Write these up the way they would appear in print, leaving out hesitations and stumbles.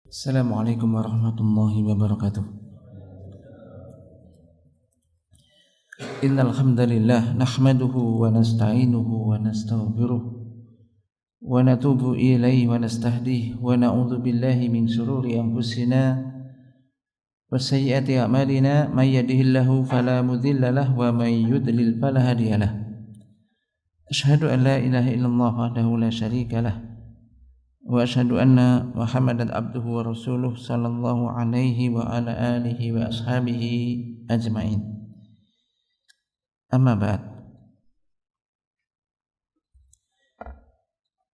Assalamualaikum warahmatullahi wabarakatuh. Innal hamdalillah nahmaduhu wa nasta'inuhu wa nastaghfiruh wa natubu ilaihi wa nastahdihi wa na'udzu billahi min shururi anfusina wa sayyiati a'malina may yahdihillahu fala mudilla lahu wa may yudlil fala hadiya lahu. Asyhadu an la ilaha illallah wahdahu la syarika lahu wa asyhadu anna Muhammadan abduhu wa rasuluh sallallahu alaihi wa ala alihi wa ashabihi ajmain. Amma ba'd.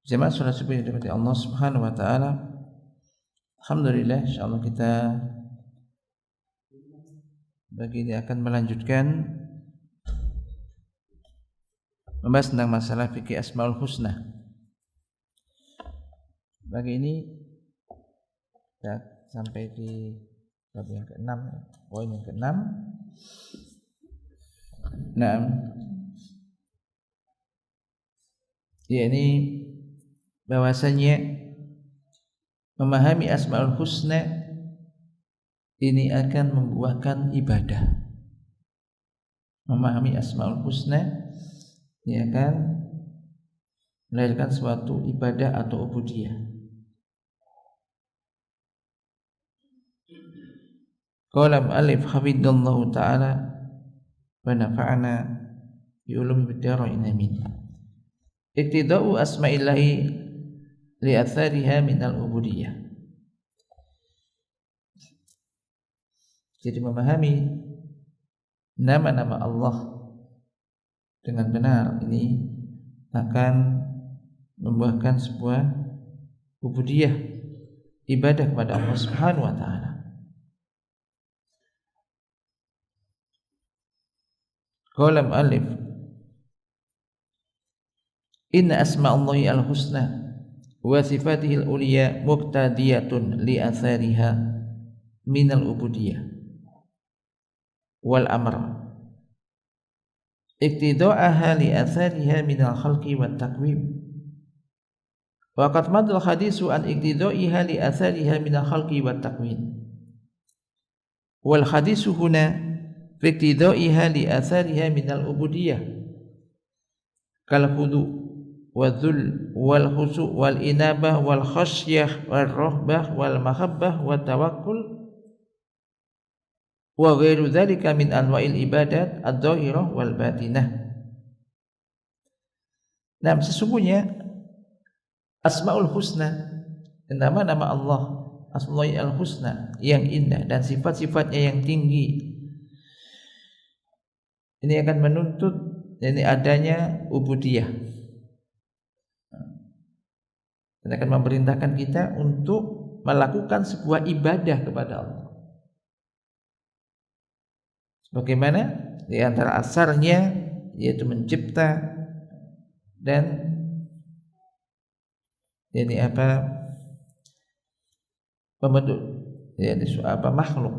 Jemaah salat subuh yang dirahmati Allah Subhanahu wa taala. Alhamdulillah, insyaallah kita bagi ini akan melanjutkan membahas tentang masalah fikih Asmaul Husna. Bagi ini ya, sampai di bab yang ke-6, poin yang ke-6. Nah, ya ini bahwasanya memahami Asmaul Husna ini akan membuahkan ibadah. Memahami Asmaul Husna ini akan melahirkan suatu ibadah atau ubudiyah. Qala al-mu'allif hafidhallahu ta'ala wa nafa'ana bi ulumi bid-darain amin. Iktida'u asma'illahi li athariha min al-ubudiyah. Jadi memahami nama-nama Allah dengan benar ini akan membuahkan sebuah ubudiyah, ibadah kepada Allah Subhanahu wa taala. Qala al-mu'allif inna asma'allahi al-husna wa sifatihi al-ulya muqtadiyatun li athariha min al-ubudiyah wal amr iktida'aha li athariha min al-khalqi wat takwim wa qad madal hadisu an iktida'iha li athariha min al-khalqi wat takwim wal hadisu huna fi iktida'iha li athariha min al-ubudiyah kal khudu wa dhul wal khusu' wal inabah wal khasyah wal rahbah wal mahabbah wa tawakkul wa ghairu dzalika min anwa'il ibadat adh-dhahirah wal batinah. Nah, sesungguhnya Asmaul Husna, nama-nama Allah, Asmaul Husna yang indah dan sifat-sifatnya yang tinggi, ini akan menuntut ini adanya ubudiyah. Dan akan memerintahkan kita untuk melakukan sebuah ibadah kepada Allah. Sebagaimana di antara asarnya yaitu mencipta dan ini membentuk makhluk,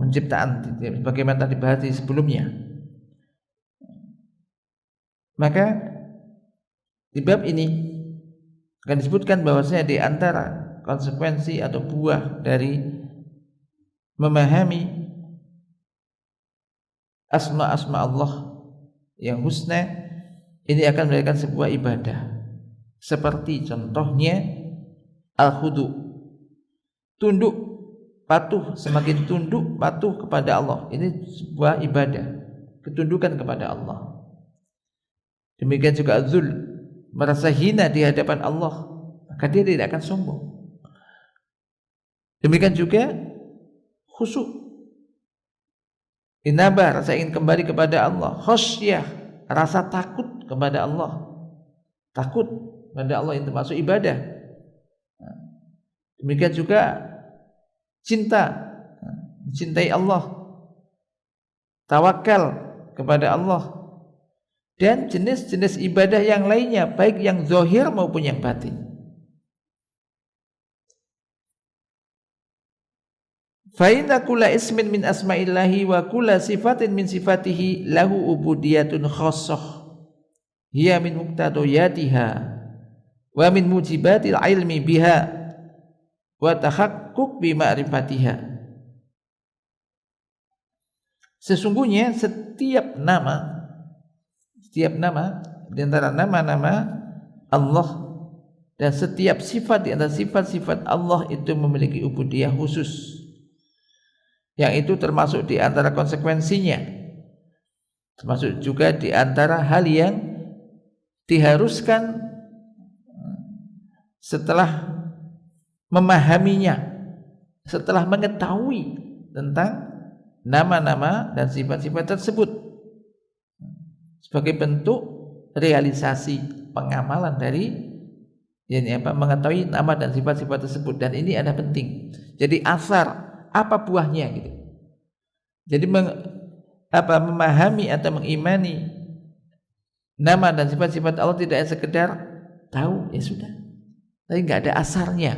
penciptaan bagaimana tadi dibahas sebelumnya. Maka di bab ini akan disebutkan bahwasanya di antara konsekuensi atau buah dari memahami asma-asma Allah yang husna ini akan melahirkan sebuah ibadah. Seperti contohnya al-khudu, tunduk, patuh, semakin tunduk patuh kepada Allah. Ini sebuah ibadah, ketundukan kepada Allah. Demikian juga zul, merasa hina di hadapan Allah, maka dia tidak akan sombong. Demikian juga khusyuk, inabah, rasa ingin kembali kepada Allah. Khasyah, rasa takut kepada Allah, takut kepada Allah, itu termasuk ibadah. Demikian juga cinta, mencintai Allah, tawakal kepada Allah, dan jenis-jenis ibadah yang lainnya, baik yang zahir maupun yang batin. Fa inna kulla ismin min asma'illahi wa kulla sifatin min sifatihi lahu ubudiyatun khassah hiya min muqtadiyatiha wa min mujibatil ilmi biha wa tahaqquk bi ma'rifatiha. Sesungguhnya setiap nama di antara nama-nama Allah dan setiap sifat di antara sifat-sifat Allah itu memiliki ubudiyah khusus. Yang itu termasuk di antara konsekuensinya, termasuk juga di antara hal yang diharuskan setelah memahaminya, setelah mengetahui tentang nama-nama dan sifat-sifat tersebut, sebagai bentuk realisasi pengamalan dari mengetahui nama dan sifat-sifat tersebut. Dan ini ada penting. Jadi asar, apa buahnya gitu. Jadi memahami atau mengimani nama dan sifat-sifat Allah tidak sekedar tahu, ya sudah, tapi nggak ada asarnya.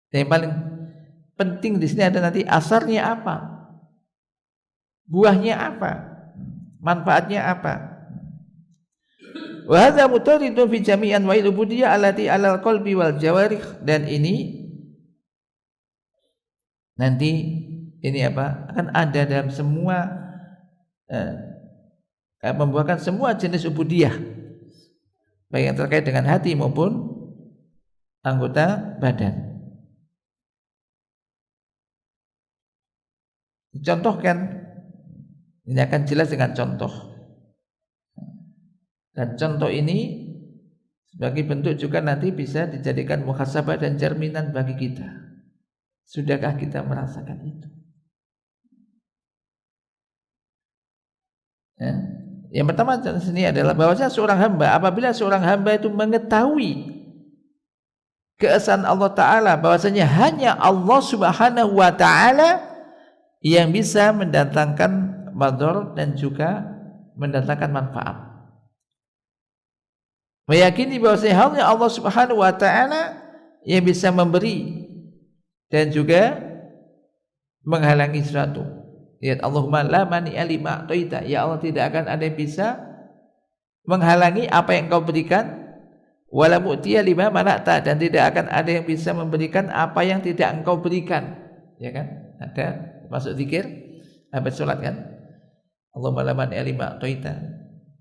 Dan yang paling penting di sini ada nanti asarnya apa, buahnya apa, manfaatnya apa. Wa hadza mutaridun fi jami'an wa'il ubudiyyah allati 'alal qalbi wal jawarih. Dan ini nanti akan ada dalam semua membuahkan semua jenis ubudiyah, baik yang terkait dengan hati maupun anggota badan. Dicontohkan, ini akan jelas dengan contoh. Dan contoh ini sebagai bentuk juga nanti bisa dijadikan muhasabah dan cerminan bagi kita. Sudahkah kita merasakan itu? Ya. Yang pertama di sini adalah bahwasanya seorang hamba, apabila seorang hamba itu mengetahui keesaan Allah Ta'ala, bahwasanya hanya Allah Subhanahu wa Ta'ala yang bisa mendatangkan madhar dan juga mendatangkan manfaat. Meyakini bahwasanya hanya Allah Subhanahu wa Ta'ala yang bisa memberi dan juga menghalangi sesuatu. Lihat, Allahumma la mani'a lima a'taita. Ya Allah, tidak akan ada yang bisa menghalangi apa yang Engkau berikan, wala mu'tiya lima mana'ta, dan tidak akan ada yang bisa memberikan apa yang tidak Engkau berikan. Ya kan? Ada masuk zikir habis salat kan? Allahumma la mani'a lima a'taita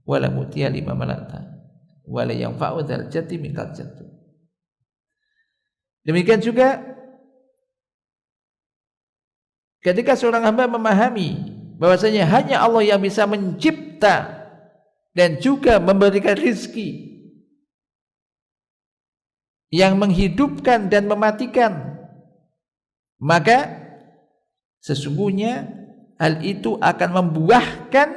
wala mu'tiya lima mana'ta wala yanfa'u dzal jaddi minkal jaddu. Demikian juga ketika seorang hamba memahami bahwasanya hanya Allah yang bisa mencipta dan juga memberikan rizki, yang menghidupkan dan mematikan, maka sesungguhnya hal itu akan membuahkan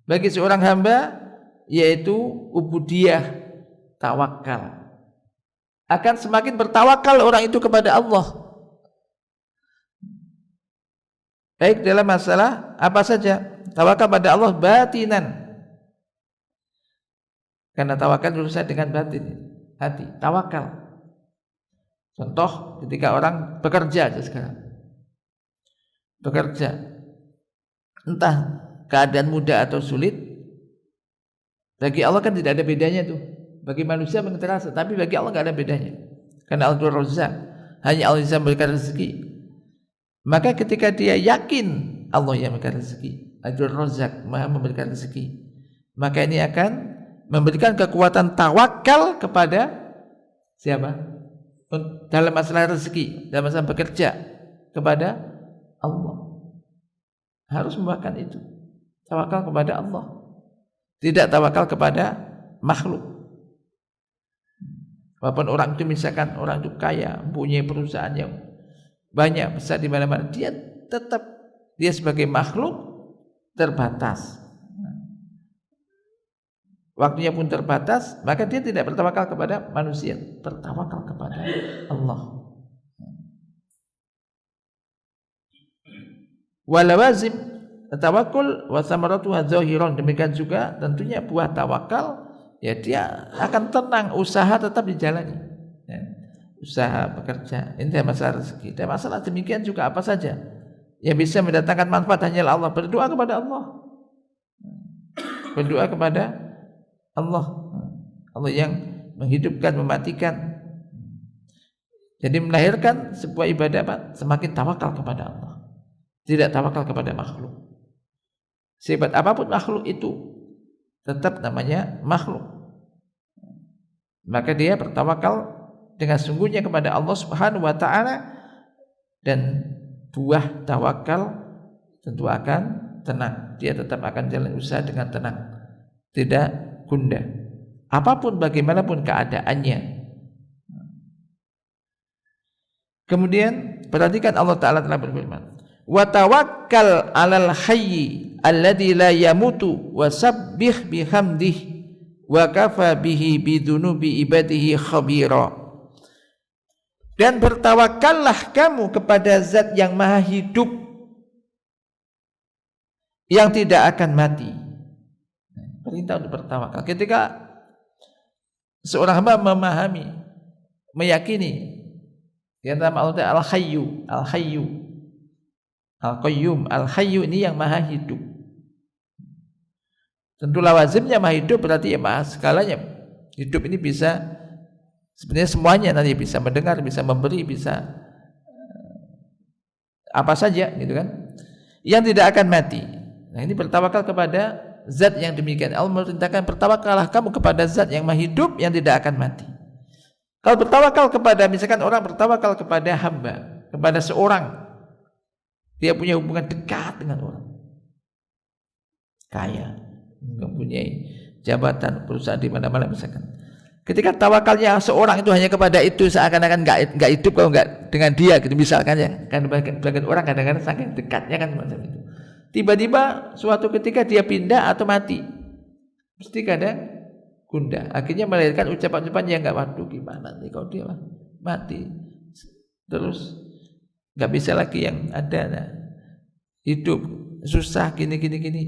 bagi seorang hamba yaitu ubudiyah, tawakal. Akan semakin bertawakal orang itu kepada Allah, baik dalam masalah apa saja. Tawakal pada Allah batinan, karena tawakal berurusan dengan batin, hati. Tawakal, contoh ketika orang bekerja aja sekarang, bekerja, entah keadaan mudah atau sulit, bagi Allah kan tidak ada bedanya tuh. Bagi manusia mungkin terasa, tapi bagi Allah nggak ada bedanya. Karena Allah Razzaq, hanya Allah bisa memberikan rezeki. Maka ketika dia yakin Allah yang memberikan rezeki, Abdul Razzaq Maha memberikan rezeki, maka ini akan memberikan kekuatan tawakal kepada siapa? Dalam masalah rezeki, dalam masalah bekerja, kepada Allah. Harus membuahkan itu, tawakal kepada Allah, tidak tawakal kepada makhluk. Walaupun orang itu misalkan orang itu kaya, punya perusahaan yang banyak, besar di mana-mana, dia tetap sebagai makhluk terbatas. Waktunya pun terbatas, maka dia tidak bertawakal kepada manusia, bertawakal kepada Allah. Walawazim tawakkul wa samaratuha zahiran. Demikian juga tentunya buah tawakal, ya dia akan tenang, usaha tetap dijalani, ya. Usaha bekerja, ini masalah rezeki, dan masalah demikian juga apa saja yang bisa mendatangkan manfaat hanyalah Allah. Berdoa kepada Allah, berdoa kepada Allah, Allah yang menghidupkan, mematikan. Jadi melahirkan sebuah ibadah apa? Semakin tawakal kepada Allah, tidak tawakal kepada makhluk. Sehebat apapun makhluk itu tetap namanya makhluk. Maka dia bertawakal dengan sungguhnya kepada Allah Subhanahu wa taala, dan buah tawakal tentu akan tenang. Dia tetap akan jalan usaha dengan tenang, tidak gundah. Apapun bagaimanapun keadaannya. Kemudian perhatikan Allah Ta'ala telah berfirman, wa tawakkal 'alal hayyi alladzi la yamutu wa sabbih bihamdihi wa kafa bihi bidunubi ibadihi khabira. Dan bertawakallah kamu kepada zat yang maha hidup, yang tidak akan mati. Perintah untuk bertawakal. Ketika seorang hamba memahami, meyakini yang nama Allah Al-Hayyu, Al-Hayyu, Al-Qayyum, Al-Hayyu ini yang maha hidup. Tentu lawazimnya maha hidup berarti ya maha segalanya. Hidup ini bisa sebenarnya semuanya, nanti bisa mendengar, bisa memberi, bisa apa saja gitu kan. Yang tidak akan mati. Nah, ini bertawakal kepada zat yang demikian. Allah merintahkan bertawakallah kamu kepada zat yang maha hidup, yang tidak akan mati. Kalau bertawakal kepada, misalkan orang bertawakal kepada hamba, kepada seorang, dia punya hubungan dekat dengan orang, kaya, mempunyai jabatan, perusahaan di mana-mana misalkan. Ketika tawakalnya seorang itu hanya kepada itu, seakan-akan nggak hidup kalau nggak dengan dia, gitu misalkan ya. Kan bagian orang kadang-kadang saking dekatnya kan macam itu. Tiba-tiba suatu ketika dia pindah atau mati, mesti kadang gundah. Akhirnya melahirkan ucapan-ucapan yang nggak, waduh gimana nih kalau dia mati, terus nggak bisa lagi yang ada, nah, hidup susah gini.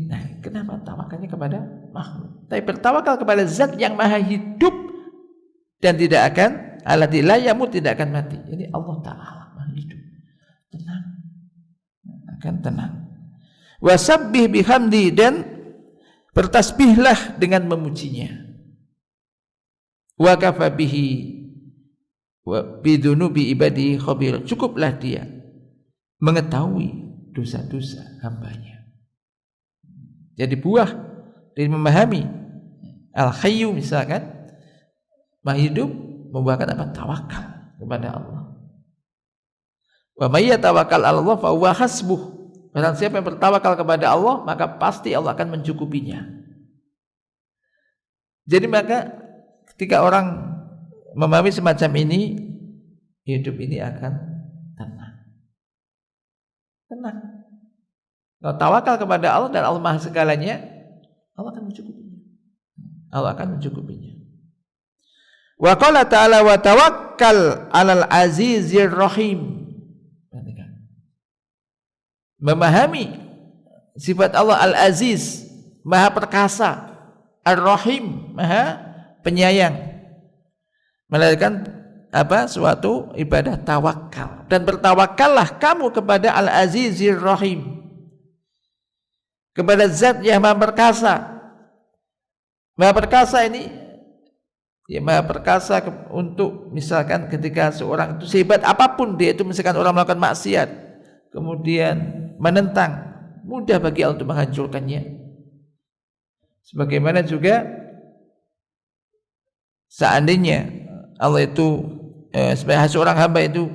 Nah, kenapa tawakalnya kepada makhluk? Tapi bertawakal kepada zat yang maha hidup dan tidak akan, alladzi la yamut, tidak akan mati. Ini Allah Ta'ala maha hidup, tenang, akan tenang. Wasabbih bihamdi, dan bertasbihlah dengan memujinya. Wa kafa bihi wa bidunubi ibadi khabir. Cukuplah dia mengetahui dosa-dosa hambanya. Jadi buah dari memahami Al-Hayyu misalkan, maha hidup, membuahkan apa? Tawakal kepada Allah. Wa may yatawakkal 'ala Allah fa huwa hasbuh. Barang siapa yang bertawakal kepada Allah, maka pasti Allah akan mencukupinya. Jadi maka ketika orang memahami semacam ini, hidup ini akan tenang. Tenang. Kalau tawakal kepada Allah dan Allah maha segalanya, Allah akan mencukupinya. Allah akan mencukupinya. Wa qala ta'ala wa tawakkal 'alal azizir rahim. Memahami sifat Allah Al-Aziz, maha perkasa, Ar-Rahim, maha penyayang, melahirkan apa? Suatu ibadah tawakal. Dan bertawakallah kamu kepada Al-Azizir Rahim, kepada zat yang maha perkasa. Maha perkasa ini ya, maha perkasa untuk misalkan ketika seorang itu sehebat apapun dia itu, misalkan orang melakukan maksiat kemudian menentang, mudah bagi Allah untuk menghancurkannya. Sebagaimana juga seandainya Allah itu sebagai seorang hamba itu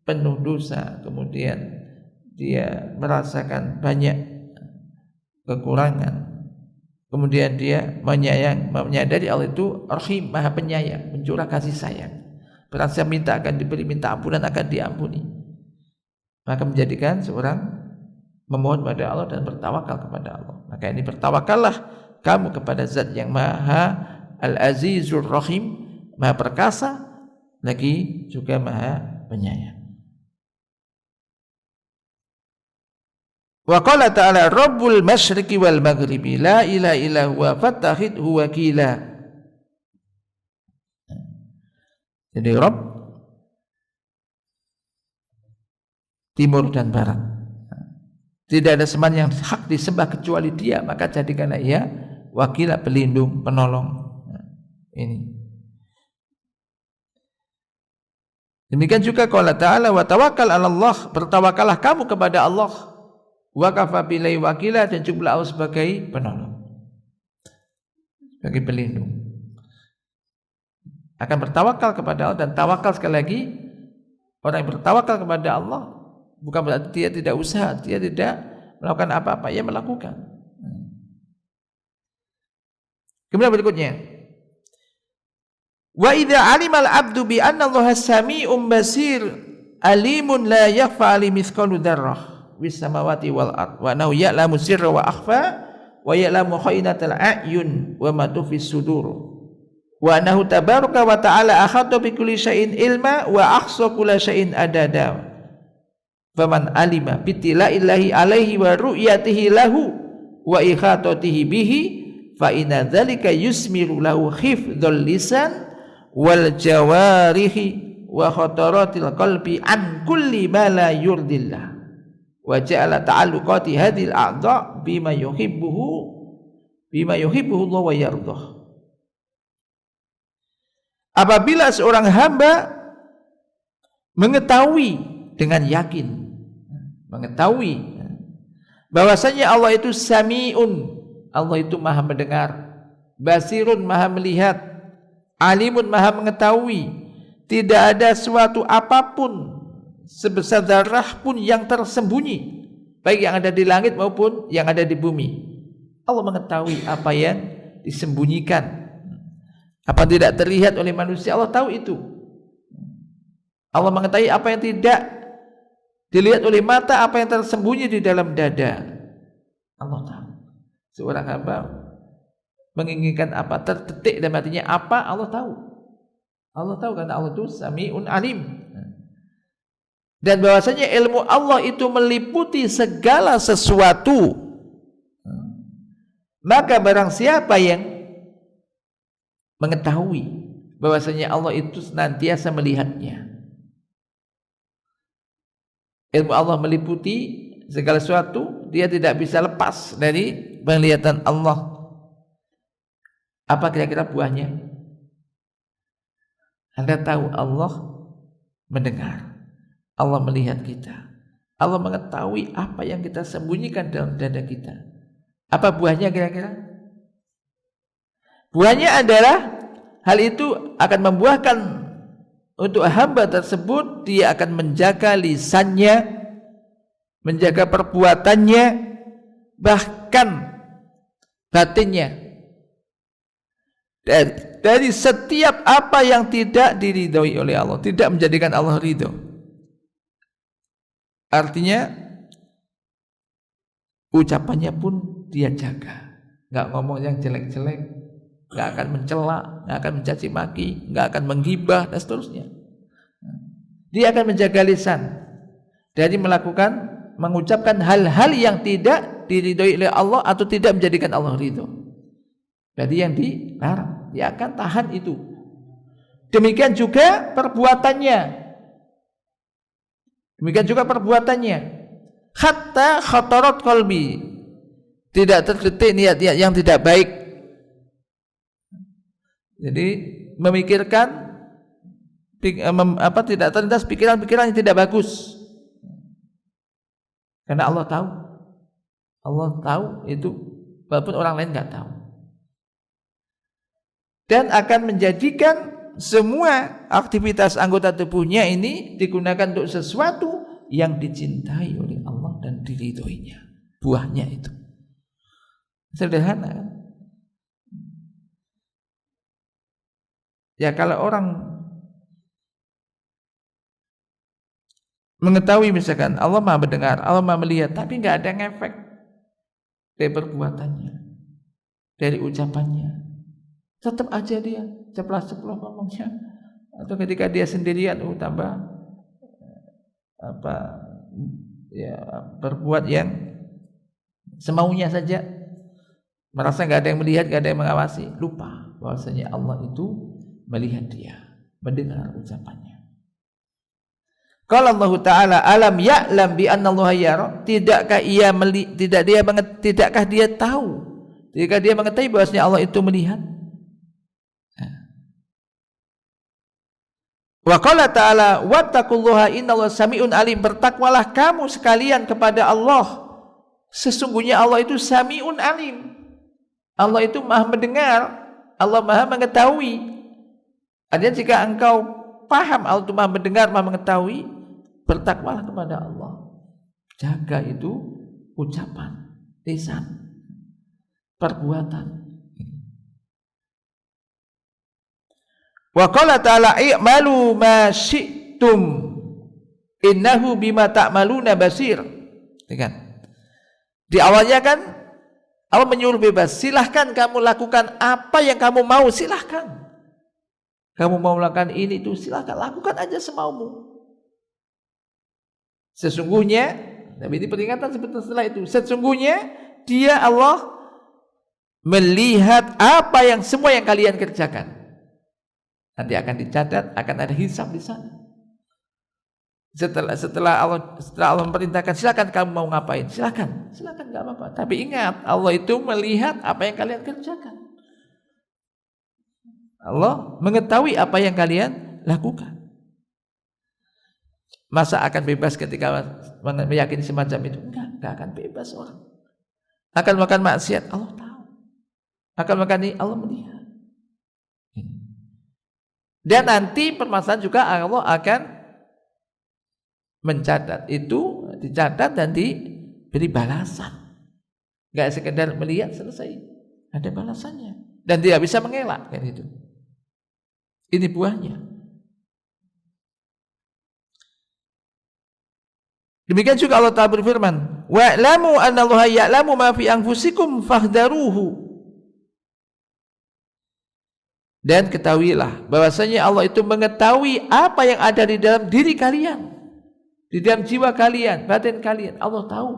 penuh dosa, kemudian dia merasakan banyak kekurangan, kemudian dia menyadari Allah itu Rahim, maha penyayang, mencurah kasih sayang. Berasa minta akan diberi, minta ampunan akan diampuni. Maka menjadikan seorang memohon kepada Allah dan bertawakal kepada Allah. Maka ini bertawakallah kamu kepada zat yang maha Al-Azizur Rahim, maha perkasa, lagi juga maha penyayang. Wa qala ta'ala Rabbul masyriqi wal maghribi la ilaha illa huwa fattakhidhu wakila. Jadi Rabb timur dan barat, tidak ada sembahan yang hak disembah kecuali Dia, maka jadikanlah Ia wakil, pelindung, penolong. Ini Demikian juga qala ta'ala wa tawakkal 'ala Allah, bertawakallah kamu kepada Allah. Wa kafa billahi wakila, dan cukup Allah sebagai penolong, sebagai pelindung. Akan bertawakal kepada Allah, dan tawakal sekali lagi, orang yang bertawakal kepada Allah bukan berarti dia tidak usaha, dia tidak melakukan apa-apa, ia melakukan. Kemudian berikutnya, wa idza 'alimal 'abdu bi anna Allaha sami'un basir alimun la yakhfa 'alaihi mithqalu dzarrah fis samawati wal ard wa annahu ya'lamu sirra wa akhfa wa ya'lamu kha'inatal a'yun wa ma tukhfis sudur wa annahu tabaraka wa ta'ala akhadha bi kulli syai'in ilma wa ahsa kulli syai'in adada faman alima bi tila'illahi 'alaihi wa ru'yatihi lahu wa ikhatatihi bihi fa inna dzalika yusmiru lahu hifdzul lisan wal jawarihi wa khataratil qalbi an kulli ma la yurdillah wa ja'ala ta'alluqati hadhil a'dha bima yuhibbuhu Allah wa yardah. Apabila seorang hamba mengetahui dengan yakin, mengetahui bahwasanya Allah itu sami'un, Allah itu maha mendengar, basirun maha melihat, alimun maha mengetahui, tidak ada suatu apapun sebesar darah pun yang tersembunyi, baik yang ada di langit maupun yang ada di bumi. Allah mengetahui apa yang disembunyikan, apa yang tidak terlihat oleh manusia, Allah tahu itu. Allah mengetahui apa yang tidak dilihat oleh mata, apa yang tersembunyi di dalam dada, Allah tahu. Seorang hamba menginginkan apa, terdetik dalam hatinya apa, Allah tahu. Allah tahu karena Allah itu Sami'un Alim. Dan bahwasanya ilmu Allah itu meliputi segala sesuatu. Maka barang siapa yang mengetahui bahwasanya Allah itu senantiasa melihatnya, ilmu Allah meliputi segala sesuatu, dia tidak bisa lepas dari penglihatan Allah. Apa kira-kira buahnya? Anda tahu Allah mendengar, Allah melihat kita, Allah mengetahui apa yang kita sembunyikan dalam dada kita. Apa buahnya kira-kira? Buahnya adalah hal itu akan membuahkan untuk hamba tersebut, dia akan menjaga lisannya, menjaga perbuatannya, bahkan batinnya, dari setiap apa yang tidak diridhoi oleh Allah, tidak menjadikan Allah ridho. Artinya ucapannya pun dia jaga, nggak ngomong yang jelek-jelek, nggak akan mencela, nggak akan mencaci maki, nggak akan menggibah dan seterusnya. Dia akan menjaga lisan dari mengucapkan hal-hal yang tidak diridhoi oleh Allah atau tidak menjadikan Allah ridho. Jadi yang dilarang, dia akan tahan itu. Demikian juga perbuatannya. Demikian juga perbuatannya. Hatta khatarat qalbi, tidak terdetik niat-niat yang tidak baik. Jadi memikirkan tidak terlintas pikiran-pikiran yang tidak bagus. Karena Allah tahu. Allah tahu itu walaupun orang lain enggak tahu. Dan akan menjadikan semua aktivitas anggota tubuhnya ini digunakan untuk sesuatu yang dicintai oleh Allah dan diridhoinya. Buahnya itu sederhana kan? Ya kalau orang mengetahui misalkan Allah Maha mendengar, Allah Maha melihat, tapi enggak ada ngefek dari perbuatannya, dari ucapannya, tetap aja dia ceplas-ceplos ngomongnya. Atau ketika dia sendirian tambah berbuat yang semaunya saja, merasa enggak ada yang melihat, enggak ada yang mengawasi, lupa bahwasanya Allah itu melihat dia, mendengar ucapannya. Qala Allah Ta'ala alam ya'lam bi anna Allah yara, tidakkah dia tahu, tidakkah dia mengetahui bahwasanya Allah itu melihat? Wa qala ta'ala wattaqullaha innallaha sami'un alim, bertakwalah kamu sekalian kepada Allah, sesungguhnya Allah itu sami'un alim. Allah itu maha mendengar, Allah maha mengetahui. Artinya jika engkau paham Allah itu maha mendengar, maha mengetahui, bertakwalah kepada Allah. Jaga itu ucapan, lisan, perbuatan. Wa qala ta'ala i'malu ma syi'tum innahu bima ta'maluna basir. Kan? Di awalnya kan Allah menyuruh bebas, silahkan kamu lakukan apa yang kamu mau, silahkan. Kamu mau melakukan ini itu silahkan, lakukan aja semaumu. Sesungguhnya, tapi ini peringatan setelah itu, sesungguhnya dia Allah melihat apa yang semua yang kalian kerjakan. Nanti akan dicatat, akan ada hisab di sana. Setelah Allah memerintahkan, silakan kamu mau ngapain, silakan nggak apa-apa. Tapi ingat, Allah itu melihat apa yang kalian kerjakan. Allah mengetahui apa yang kalian lakukan. Masa akan bebas ketika meyakini semacam itu? Enggak akan bebas orang. Akan makan maksiat, Allah tahu. Akan makan ini, Allah melihat. Dan nanti permasalahan juga Allah akan mencatat itu, dicatat dan diberi balasan. Enggak sekedar melihat selesai, ada balasannya dan tidak bisa mengelak kan itu. Ini buahnya. Demikian juga Allah Ta'ala berfirman, wa'lamu annallaha ya'lamu ma fi anfusikum fahdharuhu. Dan ketahuilah bahwasanya Allah itu mengetahui apa yang ada di dalam diri kalian, di dalam jiwa kalian, batin kalian. Allah tahu.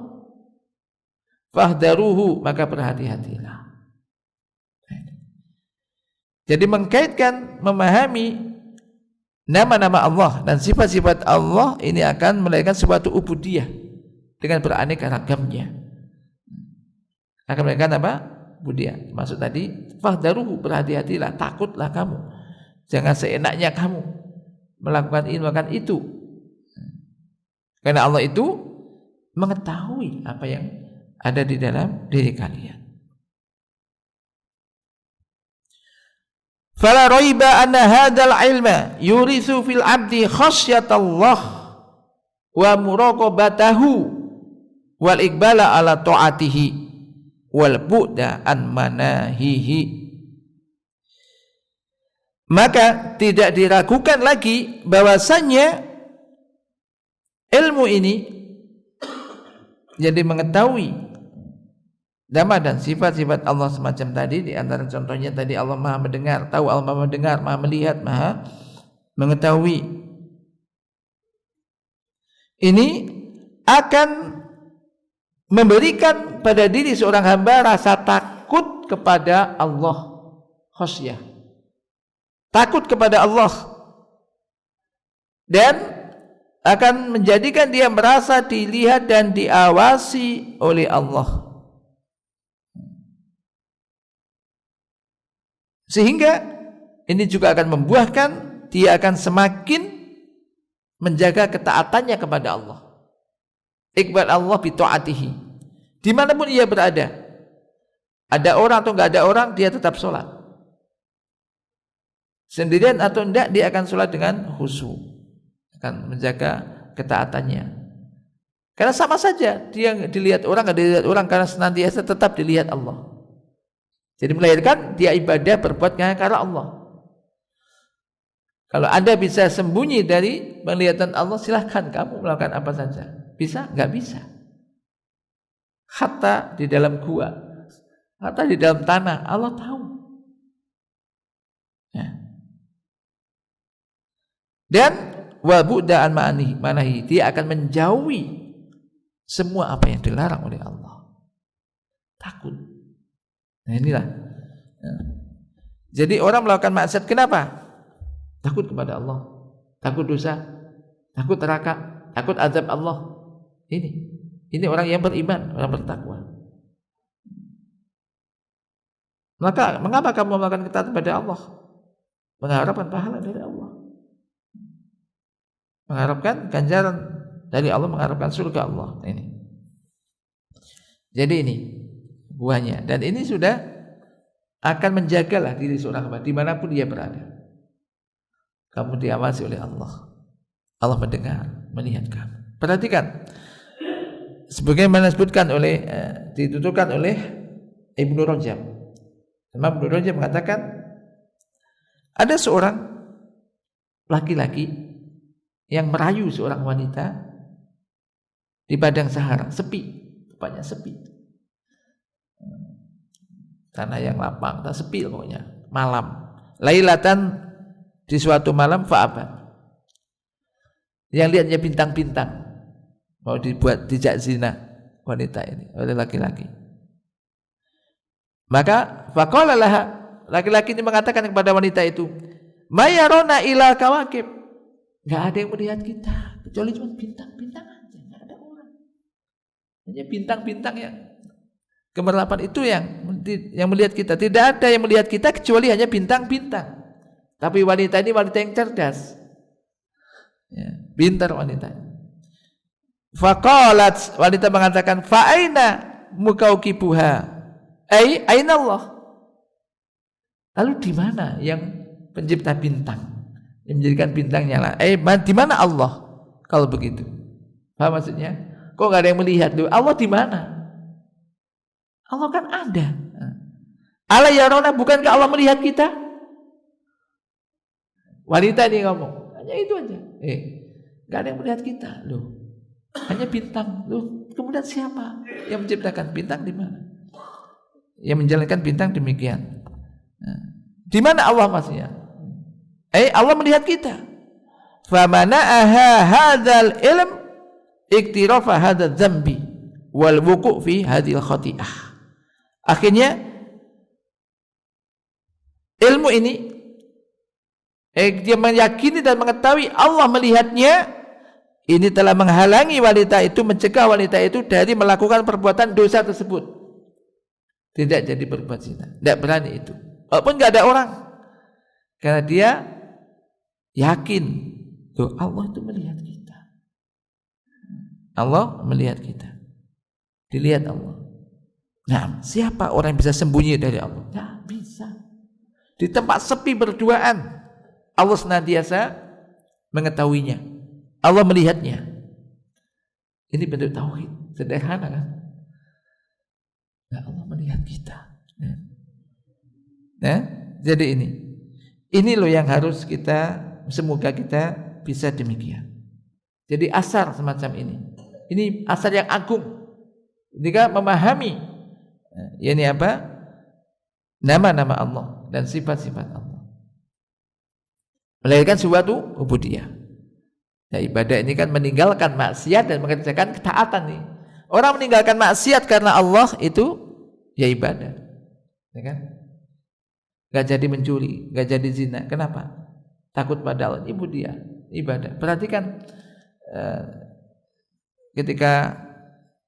Fahdharuhu, maka berhati-hatilah. Jadi mengkaitkan, memahami nama-nama Allah dan sifat-sifat Allah ini akan melahirkan suatu ubudiyah dengan beraneka ragamnya. Akan melahirkan apa? Ubudiyah. Maksud tadi, fahdharuhu, berhati-hatilah, takutlah kamu. Jangan seenaknya kamu melakukan ini, melakukan itu. Karena Allah itu mengetahui apa yang ada di dalam diri kalian. Fala raiba anna hadzal ilma yurithu fil abdi khasyatallah wa muraqabatahu wal iqbala ala ta'atihi wal bu'da an manahihi. Maka tidak diragukan lagi bahwasanya ilmu ini jadi mengetahui nama dan sifat-sifat Allah semacam tadi. Di antara contohnya tadi Allah maha mendengar, tahu Allah maha mendengar, maha melihat, maha mengetahui. Ini akan memberikan pada diri seorang hamba rasa takut kepada Allah, khasyah, takut kepada Allah, dan akan menjadikan dia merasa dilihat dan diawasi oleh Allah. Sehingga ini juga akan membuahkan dia akan semakin menjaga ketaatannya kepada Allah. Iqbal Allah bi ta'atihi. Dimanapun ia berada, ada orang atau enggak ada orang, dia tetap sholat. Sendirian atau enggak, dia akan sholat dengan khusyuk, akan menjaga ketaatannya. Karena sama saja dia dilihat orang, enggak dilihat orang, karena senantiasa tetap dilihat Allah. Jadi melahirkan dia ibadah berbuat karena Allah. Kalau Anda bisa sembunyi dari penglihatan Allah, silahkan kamu melakukan apa saja. Bisa? Enggak bisa. Hatta di dalam gua, hatta di dalam tanah, Allah tahu. Ya. Dan wa bu'da'an manahi, dia akan menjauhi semua apa yang dilarang oleh Allah. Takut. Nah inilah. Jadi orang melakukan maksiat kenapa? Takut kepada Allah, takut dosa, takut neraka, takut azab Allah. Ini orang yang beriman, orang bertakwa. Maka mengapa kamu melakukan ketaatan kepada Allah? Mengharapkan pahala dari Allah. mengharapkan ganjaran dari Allah, mengharapkan surga Allah. Ini. Jadi ini buahnya, dan ini sudah akan menjagalah diri seorang hamba dimanapun dia berada. Kamu diawasi oleh Allah. Allah mendengar, melihat kamu. Perhatikan, sebagaimana disebutkan oleh dituturkan oleh Ibnu Rajab. Imam Ibnu Rajab mengatakan ada seorang laki-laki yang merayu seorang wanita di padang Sahara, sepi, tempatnya sepi, tanah yang lapang, tak sepi pokoknya, malam, lailatan, di suatu malam, fa'abat, yang lihatnya bintang-bintang, mau dibuat dijak zina wanita ini oleh laki-laki. Maka faqala laha, laki-laki ini mengatakan kepada wanita itu, mayarona ila kawakib, enggak ada yang melihat kita kecuali cuma bintang-bintang aja, enggak ada orang. Hanya bintang-bintang yang gemerlapan itu yang melihat kita. Tidak ada yang melihat kita kecuali hanya bintang-bintang. Tapi wanita ini wanita yang cerdas, ya, pintar wanita. Faqalat, wanita mengatakan, fa aina mukaukibuha, aina Allah. Lalu di mana yang pencipta bintang, yang menjadikan bintang nyala? Di mana Allah? Kalau begitu, apa maksudnya? Kok nggak ada yang melihat? Allah di mana? Allah kan ada. Ala yarona, bukankah Allah melihat kita? Wanita ini ngomong, hanya itu aja. Nggak ada yang melihat kita, loh. Hanya bintang, loh. Kemudian siapa yang menciptakan bintang? Di mana? Yang menjalankan bintang demikian. Di mana Allah maksudnya? Allah melihat kita. Famana'aha hadzal ilm iktirafa hadzal dzambi wal wuqu' fi hadhil khati'ah. Akhirnya ilmu ini, dia meyakini dan mengetahui Allah melihatnya, ini telah menghalangi wanita itu, mencegah wanita itu dari melakukan perbuatan dosa tersebut. Tidak jadi berbuat zina, tidak berani itu, walaupun nggak ada orang, karena dia yakin, tuh Allah itu melihat kita. Allah melihat kita, dilihat Allah. Nah, siapa orang yang bisa sembunyi dari Allah? Nggak bisa. Di tempat sepi berduaan, Allah senantiasa mengetahuinya, Allah melihatnya. Ini bentuk tauhid, sederhana kan? Nah, Allah melihat kita. Nah, jadi ini loh yang harus kita, semoga kita bisa demikian. Jadi asar semacam ini asar yang agung. Jika memahami, ini apa? Nama-nama Allah dan sifat-sifat Allah, melahirkan suatu ubudiyah. Ya, ibadah ini kan meninggalkan maksiat dan mengerjakan ketaatan nih. Orang meninggalkan maksiat karena Allah itu ya ibadah, ya kan? Gak jadi mencuri, gak jadi zina. Kenapa? Takut pada Allah. Ubudiyah, ibadah. Perhatikan ketika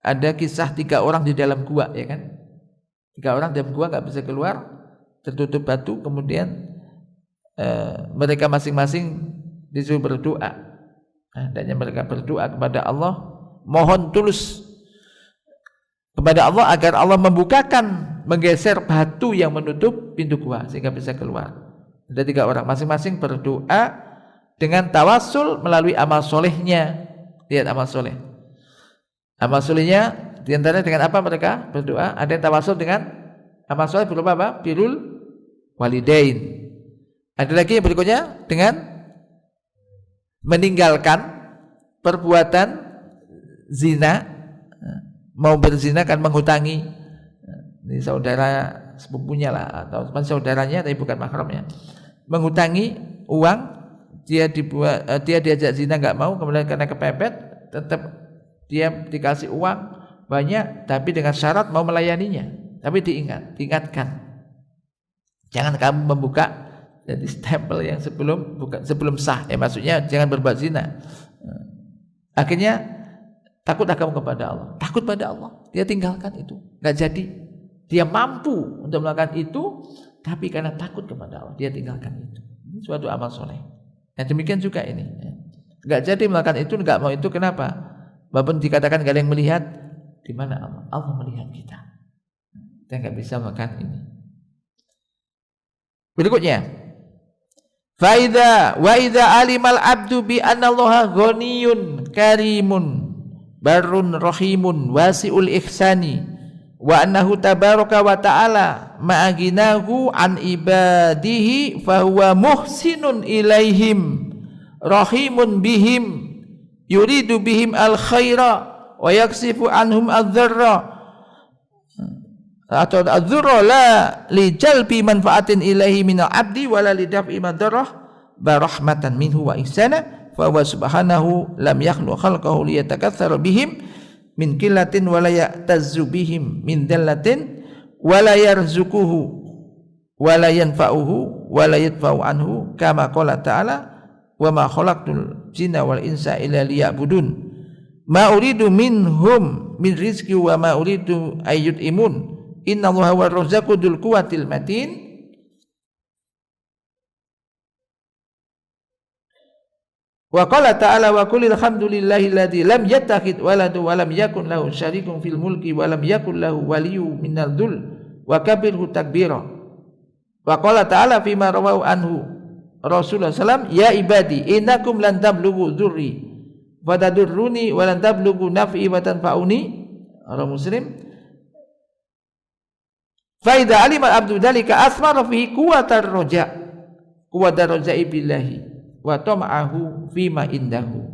ada kisah 3 orang di dalam gua, ya kan? 3 orang dalam gua gak bisa keluar, tertutup batu, kemudian mereka masing-masing disuruh berdoa. Dan mereka berdoa kepada Allah, mohon tulus kepada Allah agar Allah membukakan, menggeser batu yang menutup pintu gua sehingga bisa keluar. Ada 3 orang, masing-masing berdoa dengan tawasul melalui amal solehnya. Lihat amal soleh. Amal solehnya diantaranya dengan apa mereka berdoa? Ada yang tawasul dengan amal soleh berupa apa? Birrul walidain. Ada lagi yang berikutnya dengan meninggalkan perbuatan zina, mau berzina kan menghutangi, ini saudara sepupunya lah atau saudaranya tapi bukan mahramnya, menghutangi uang, dia diajak zina nggak mau, kemudian karena kepepet tetap dia dikasih uang banyak tapi dengan syarat mau melayaninya, tapi diingatkan jangan kamu membuka jadi stempel yang sebelum sah, maksudnya jangan berbuat zina. Akhirnya takutlah kamu kepada Allah, takut pada Allah, dia tinggalkan itu, nggak jadi. Dia mampu untuk melakukan itu, tapi karena takut kepada Allah dia tinggalkan itu. Ini suatu amal soleh. Dan demikian juga ini, Enggak jadi melakukan itu, enggak mau itu, kenapa? Walaupun dikatakan enggak ada yang melihat, di mana Allah? Allah melihat kita. Kita enggak bisa melakukan ini. Berikutnya, wa idza alimal abdu bi anna Allaha ghaniyun karimun barrun rahimun wasi'ul ihsani wa annahu tabaraka wa ta'ala ma'aginahu an ibadihi fahuwa muhsinun ilaihim rahimun bihim yuridu bihim al khaira wa yaksifu anhum adh-dharra atau adh-dharra la li jalbi manfaatin ilaihi minal abdi wala li daf'i madarrah barahmatan minhu wa ihsana fa huwa subhanahu lam yakhluq khalqahu liyatakatsara bihim min qillatin wala ya'tazzu bihim min dallatin wala yarzuquhu wala yanfa'uhu wala yadfa'u anhu kama qala ta'ala wa ma khalaqtul jinna wal insa illa liya'budun ma uridu minhum min rizqi wa ma uridu ayyut'imun innallaha huwar razzaqu dzul quwwatil matin. Wa qala ta'ala wa qulil hamdulillahilladzi lam yattakhidh walada wa lam yakun lahu syarikun fil mulki wa lam yakun lahu waliyyun minadh dhul wa kabirhu takbira. Wa qala ta'ala fima rawahu anhu Rasulullah sallam ya ibadi innakum lan tablughu dzurri wa tadurruni wa lan tablughu naf'i wa tanfa'uni. Rawi Muslim. Fa idza alima al-'abdu dzalika asmara fihi quwwatar raja'i billahi wa tama'ahu fima indahu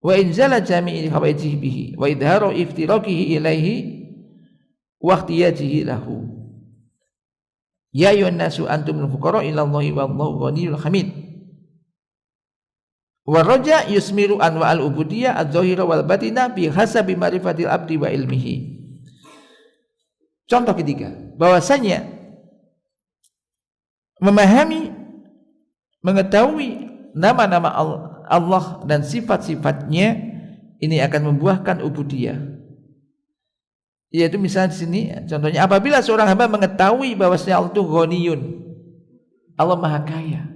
wa inzala jami'i hawaijihi bihi wa idharu iftiraqihi ilaihi wa ihtiyajihi lahu ya ayyuhan nasu antumul fuqara ila Allahi wallahu ghaniyyul hamid. Wa raja yusmiru anwa'al ubudiyyah adh-dhahira wal batina bi hasabi ma'rifatil abdi wa ilmihi. Contoh ketiga, bahwasanya memahami, mengetahui nama-nama Allah dan sifat-sifatnya ini akan membuahkan ubudiyah. Yaitu misalnya di sini contohnya apabila seorang hamba mengetahui bahwasanya Allah itu ghaniyun, Allah Maha Kaya,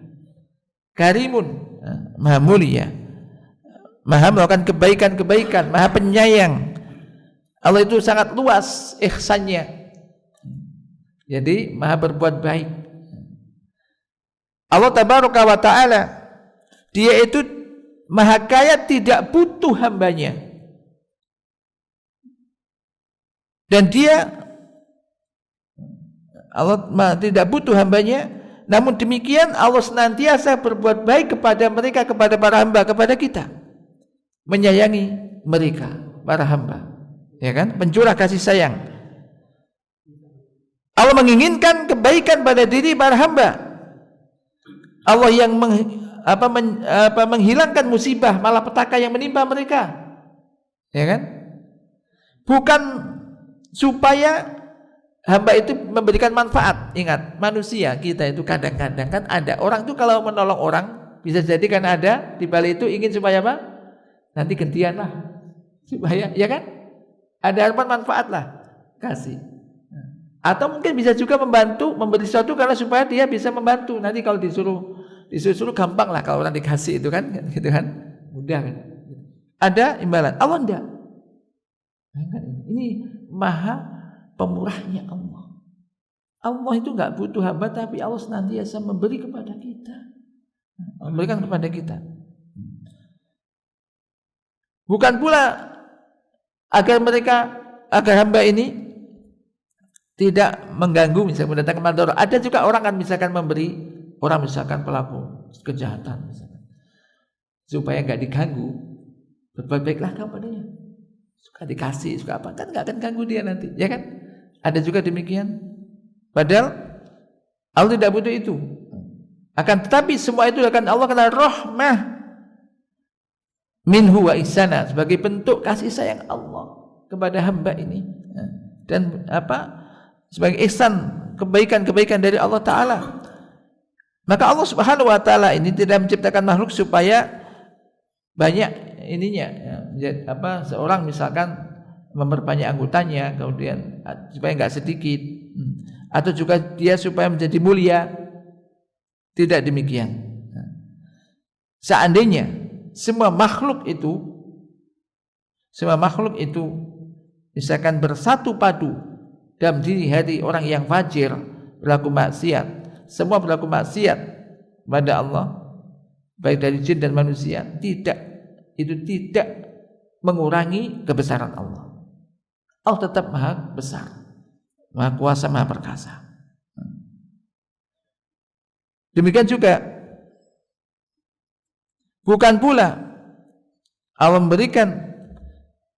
karimun, Maha Mulia, Maha melakukan kebaikan-kebaikan, Maha Penyayang. Allah itu sangat luas ihsannya. Jadi Maha berbuat baik. Allah tabaraka wa ta'ala, Dia itu Maha Kaya, tidak butuh hambanya. Dan Dia Allah tidak butuh hambanya. Namun demikian Allah senantiasa berbuat baik kepada mereka, kepada para hamba, kepada kita, menyayangi mereka, para hamba, ya kan? Pencurah kasih sayang. Allah menginginkan kebaikan pada diri para hamba. Allah yang menghilangkan musibah malapetaka yang menimpa mereka, ya kan? Bukan supaya hamba itu memberikan manfaat. Ingat, manusia kita itu kadang-kadang kan ada orang tuh kalau menolong orang bisa jadi kan ada di balik itu ingin supaya apa? Nanti gantian lah, supaya, ya kan? Ada harapan manfaat lah, kasih. Atau mungkin bisa juga membantu, memberi sesuatu karena supaya dia bisa membantu. Nanti kalau disuruh gampang lah kalau orang dikasih itu kan, gitu kan, mudah kan. Ada imbalan. Allah enggak. Ini Maha pemurahnya Allah. Allah itu enggak butuh hamba, tapi Allah senantiasa memberi kepada kita, memberikan kepada kita. Bukan pula agar hamba ini tidak mengganggu, misalnya mendatangkan madarat. Ada juga orang kan misalkan memberi orang, misalkan pelaku kejahatan misalkan, supaya enggak diganggu, berbuat baiklah kepadanya. Suka dikasih, suka apa, kan enggak akan ganggu dia nanti, ya kan? Ada juga demikian. Padahal Allah tidak butuh itu. Akan tetapi semua itu akan Allah kena rahmah minhu wa ihsana, sebagai bentuk kasih sayang Allah kepada hamba ini. Dan sebagai ihsan, kebaikan-kebaikan dari Allah Ta'ala. Maka Allah Subhanahu wa Ta'ala ini tidak menciptakan makhluk supaya banyak ininya, seorang misalkan memperbanyak anggotanya, kemudian supaya enggak sedikit, atau juga dia supaya menjadi mulia. Tidak demikian. Seandainya semua makhluk itu misalkan bersatu padu dalam diri hati orang yang fajir, berlaku maksiat, semua berlaku maksiat pada Allah, baik dari jin dan manusia, tidak mengurangi kebesaran Allah. Allah tetap maha besar, maha kuasa, maha perkasa. Demikian juga bukan pula Allah memberikan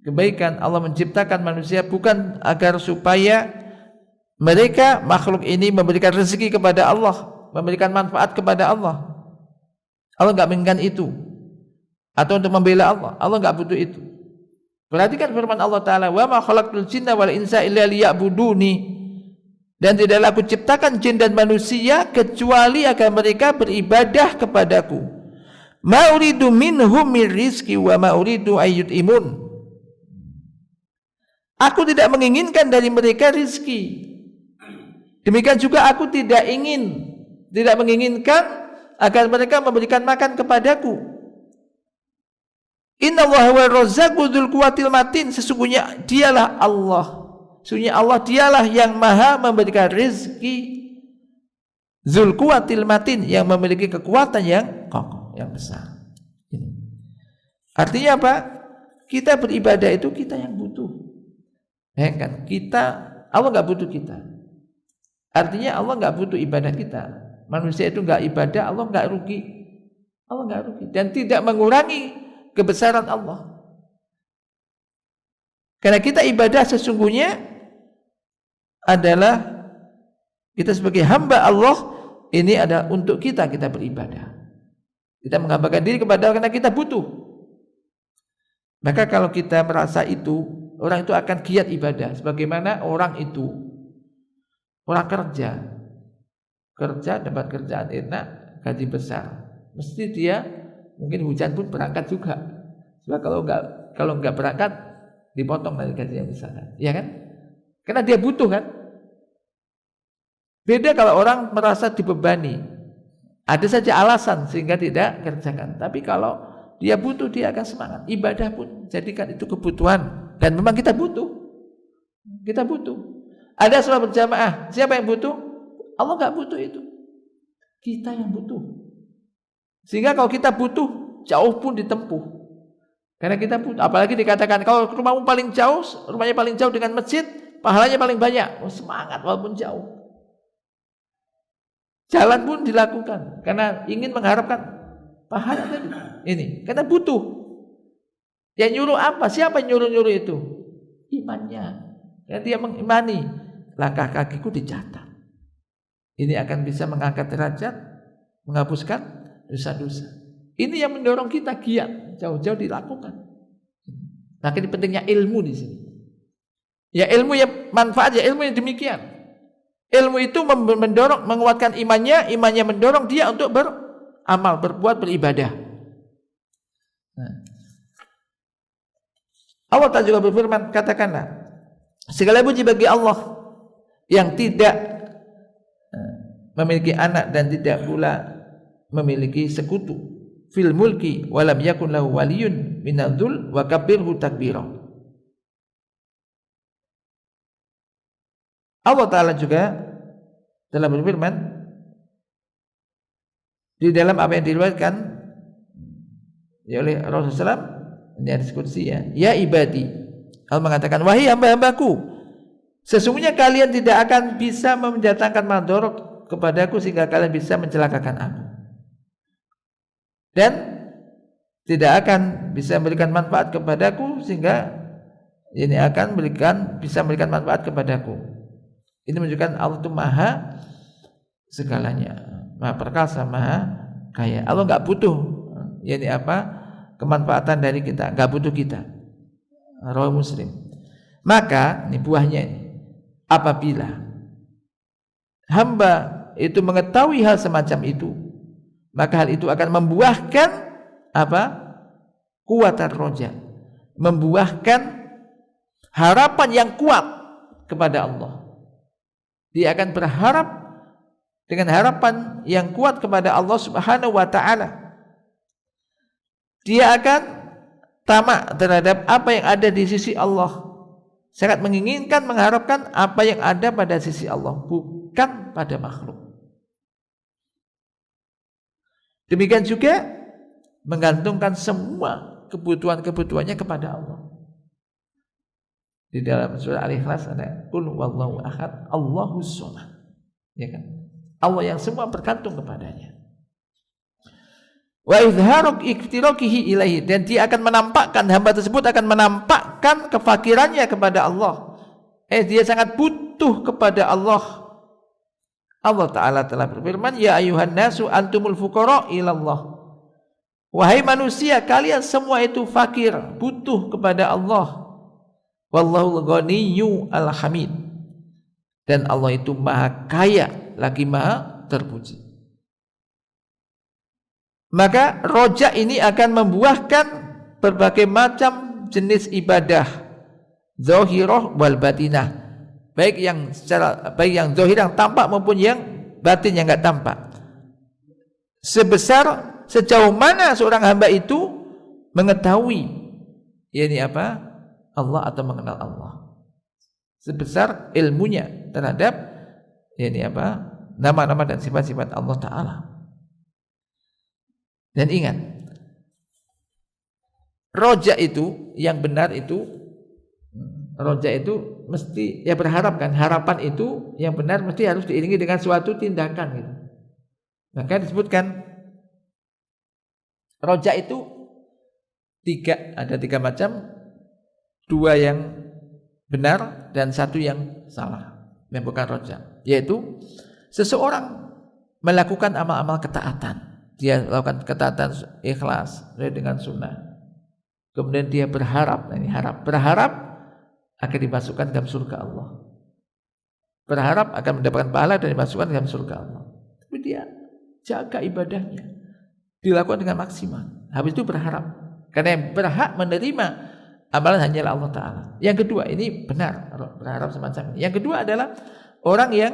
kebaikan, Allah menciptakan manusia bukan agar supaya mereka makhluk ini memberikan rezeki kepada Allah, memberikan manfaat kepada Allah. Allah enggak menginginkan itu, atau untuk membela Allah. Allah enggak butuh itu. Perhatikan firman Allah Ta'ala, wa ma khalaqtul jinna wal insa illa liya'buduni. Dan tidaklah aku ciptakan jin dan manusia kecuali agar mereka beribadah kepadaku. Ma uridu minhum min rizqi wa ma uridu ayyut'imun. Aku tidak menginginkan dari mereka rizki. Demikian juga aku tidak menginginkan agar mereka memberikan makan kepadaku. Innallaha huwa razzaqu dzul quwwatil matin. Sesungguhnya dialah Allah. Sesungguhnya Allah dialah yang maha memberikan rezeki, dzul quwwatil matin, yang memiliki kekuatan yang kokoh, yang besar. Ini. Artinya apa? Kita beribadah itu kita yang butuh. Ya kan? Allah enggak butuh kita. Artinya Allah enggak butuh ibadah kita. Manusia itu enggak ibadah, Allah enggak rugi. Allah enggak rugi dan tidak mengurangi kebesaran Allah. Karena kita ibadah sesungguhnya adalah kita sebagai hamba Allah, ini adalah untuk kita beribadah. Kita menghambakan diri kepada Allah karena kita butuh. Maka kalau kita merasa itu, orang itu akan giat ibadah. Sebagaimana orang kerja dapat kerjaan enak, gaji besar, mesti dia mungkin hujan pun berangkat juga. Sebab kalau enggak berangkat dipotong dari gaji yang besar, ya kan? Karena dia butuh kan. Beda kalau orang merasa dibebani, ada saja alasan sehingga tidak kerjakan. Tapi kalau dia butuh, dia akan semangat. Ibadah pun jadikan itu kebutuhan. Dan memang kita butuh. Ada sholat berjamaah, siapa yang butuh? Allah enggak butuh itu. Kita yang butuh. Sehingga kalau kita butuh, jauh pun ditempuh. Karena kita butuh. Apalagi dikatakan kalau rumahmu paling jauh, rumahnya paling jauh dengan masjid, pahalanya paling banyak. Semangat walaupun jauh. Jalan pun dilakukan karena ingin mengharapkan pahala tadi. Ini karena butuh. Yang nyuruh apa? Siapa yang nyuruh itu? Imannya. Ya, dia mengimani, langkah kakiku dicatat. Ini akan bisa mengangkat derajat, menghapuskan dosa-dosa. Ini yang mendorong kita giat jauh-jauh dilakukan. Nah, ini pentingnya ilmu di sini. Ya ilmu yang manfaat, ya ilmu yang demikian. Ilmu itu mendorong, menguatkan imannya mendorong dia untuk beramal, berbuat, beribadah. Nah. Allah Ta'ala juga berfirman, katakanlah, segala puji bagi Allah yang tidak memiliki anak dan tidak pula memiliki sekutu, fil mulki walam yakun lahu waliyun minadzul wa kabbirhu takbira. Allah Ta'ala juga telah berfirman di dalam apa yang diriwayatkan oleh Rasulullah SAW, ini hadis qudsi ya ibadi, Allah mengatakan, wahai hamba-hambaku, sesungguhnya kalian tidak akan bisa mendatangkan madarat kepadaku sehingga kalian bisa mencelakakan aku, dan tidak akan bisa memberikan manfaat kepadaku sehingga ini akan bisa memberikan manfaat kepadaku. Ini menunjukkan Allah itu maha segalanya, maha perkasa, maha kaya. Allah enggak butuh kemanfaatan dari kita, enggak butuh kita. Rawi Muslim. Maka ini buahnya ini, apabila hamba itu mengetahui hal semacam itu, maka hal itu akan membuahkan kuatan roja, membuahkan harapan yang kuat kepada Allah. Dia akan berharap dengan harapan yang kuat kepada Allah Subhanahu wa taala. dia akan tamak terhadap apa yang ada di sisi Allah. Sangat menginginkan, mengharapkan apa yang ada pada sisi Allah, bukan pada makhluk. Demikian juga menggantungkan semua kebutuhan-kebutuhannya kepada Allah. Di dalam surah Al-Ikhlas ada Qul huwallahu ahad, Allahus shomad. Ya kan? Allah yang semua bergantung kepadanya. Wa izharuk iktirakihi ilaihi, dan dia akan menampakkan, hamba tersebut akan menampakkan kefakirannya kepada Allah. Dia sangat butuh kepada Allah. Allah Ta'ala telah berfirman, ya ayuhan nasu antumul fuqara ilallah. Wahai manusia, kalian semua itu fakir, butuh kepada Allah. Wallahu ghaniyyu al-hamid, dan Allah itu maha kaya lagi maha terpuji. Maka roja ini akan membuahkan berbagai macam jenis ibadah zahirah wal batinah, baik yang zahir yang tampak maupun yang batin yang enggak tampak. Sejauh mana seorang hamba itu mengetahui Allah atau mengenal Allah, sebesar ilmunya terhadap nama-nama dan sifat-sifat Allah Ta'ala. Dan ingat, roja itu yang benar itu, roja itu mesti berharap kan, harapan itu yang benar mesti harus diiringi dengan suatu tindakan gitu. Maka disebutkan roja itu ada tiga macam, dua yang benar dan satu yang salah, yang bukan roja. Yaitu seseorang melakukan amal-amal ketaatan, dia melakukan ketaatan ikhlas dengan sunnah, kemudian dia berharap akan dimasukkan dalam surga Allah, berharap akan mendapatkan pahala dan dimasukkan dalam surga Allah. Tapi dia jaga ibadahnya, dilakukan dengan maksimal. Habis itu berharap, karena yang berhak menerima amalan hanyalah Allah Ta'ala. Yang kedua, ini benar berharap semacam ini. Yang kedua adalah orang yang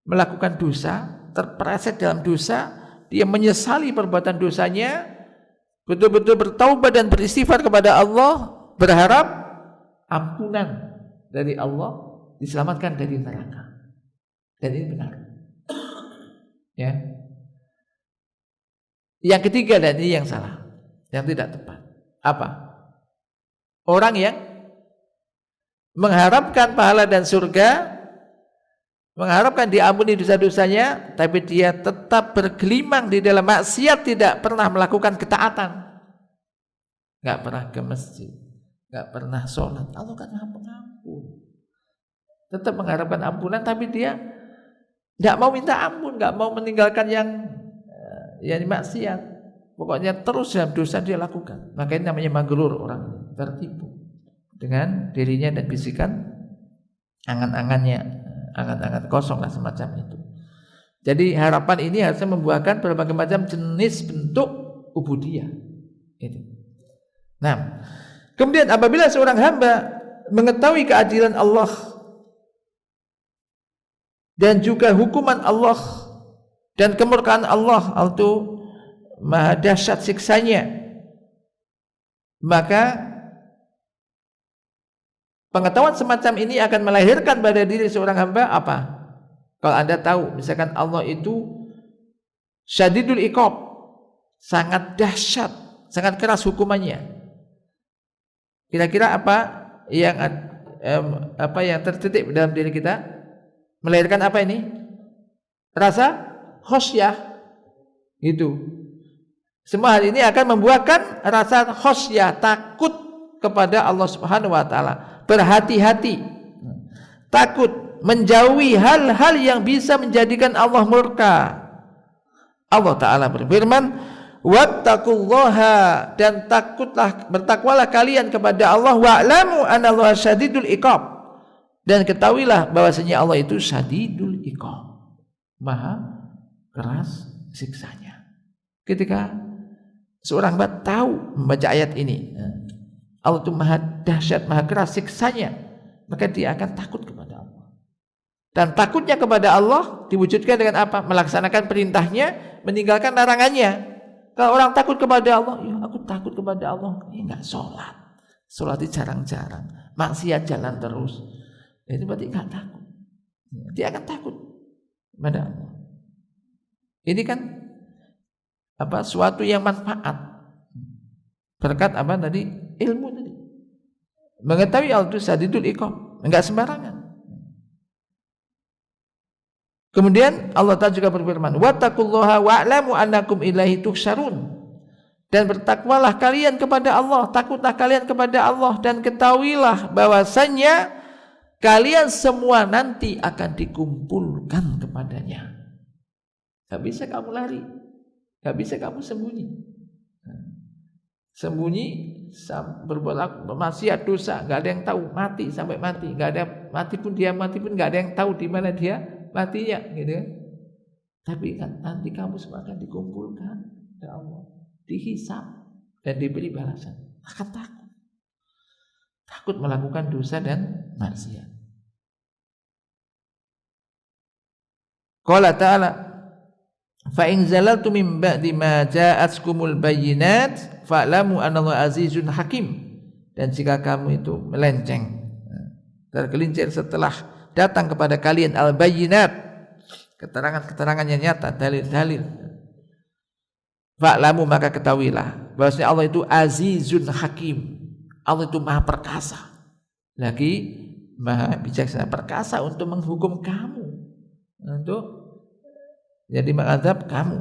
melakukan dosa, terpeleset dalam dosa, dia menyesali perbuatan dosanya, betul-betul bertaubat dan beristighfar kepada Allah, berharap ampunan dari Allah, diselamatkan dari neraka. Dan ini benar. Ya. Yang ketiga, dan ini yang salah, yang tidak tepat. Apa? Orang yang mengharapkan pahala dan surga, mengharapkan diampuni dosa-dosanya, tapi dia tetap bergelimang di dalam maksiat, tidak pernah melakukan ketaatan, nggak pernah ke masjid, nggak pernah sholat. Allah kan maha pengampun, tetap mengharapkan ampunan, tapi dia nggak mau minta ampun, nggak mau meninggalkan yang maksiat. Pokoknya terus dalam dosa dia lakukan. Maka ini namanya magrur, orang ini tertipu dengan dirinya dan bisikan angan-angannya, angan-angan kosong lah semacam itu. Jadi harapan ini harusnya membuahkan berbagai macam jenis bentuk ubudiyah. Itu. Nah, kemudian apabila seorang hamba mengetahui keadilan Allah dan juga hukuman Allah dan kemurkaan Allah, itu maha dahsyat siksanya, maka pengetahuan semacam ini akan melahirkan pada diri seorang hamba apa? Kalau Anda tahu, misalkan Allah itu syadidul iqab, sangat dahsyat, sangat keras hukumannya. Kira-kira apa yang tertitik dalam diri kita? Melahirkan apa ini? Rasa khosyah. Gitu. Semua hal ini akan membuahkan rasa khosyah, takut kepada Allah Subhanahu wa taala, berhati-hati, takut, menjauhi hal-hal yang bisa menjadikan Allah murka. Allah Ta'ala berfirman, wattaqullaha, dan bertakwalah kalian kepada Allah, wa'lamu anallaha syadidul iqab, dan ketahuilah bahwasanya Allah itu syadidul iqab, maha keras siksanya. Ketika seorang hamba tahu membaca ayat ini, Allah itu maha dahsyat, maha keras siksanya, maka dia akan takut kepada Allah. Dan takutnya kepada Allah diwujudkan dengan apa? Melaksanakan perintahnya, meninggalkan larangannya. Kalau orang takut kepada Allah, ya aku takut kepada Allah, ya enggak sholat. Sholatnya jarang-jarang, maksiat jalan terus. Itu berarti enggak takut. Dia akan takut kepada Allah. Ini kan suatu yang manfaat. Berkat apa tadi? Ilmu tadi. Mengetahui Allah itu sadidul iqab, enggak sembarangan. Kemudian Allah Ta'ala juga berfirman, wattaqullaha wa'lamu annakum ilaihi tuhsyarun. Dan bertakwalah kalian kepada Allah, takutlah kalian kepada Allah, dan ketahuilah bahwasannya kalian semua nanti akan dikumpulkan kepadanya. Gak bisa kamu lari, gak bisa kamu sembunyi. Sembunyi, berbuat maksiat dosa, gak ada yang tahu, mati sampai mati, gak ada mati pun gak ada yang tahu di mana dia matinya, gitu. Tapi kan nanti kamu semua akan dikumpulkan oleh Allah, dihisab dan diberi balasan. Akan takut melakukan dosa dan maksiat. Qala ta'ala, fa in zalaltum min ba'di ma ja'atkumul bayyinat fa'lamu anallahu azizun hakim. Dan jika kamu itu melenceng, tergelincir setelah datang kepada kalian al-bayyinat, keterangan-keterangan yang nyata, dalil-dalil, fa'lamu, maka ketahuilah bahwasanya Allah itu azizun hakim. Allah itu maha perkasa, lagi maha bijaksana, perkasa untuk menghukum kamu, untuk jadi mengadab kamu.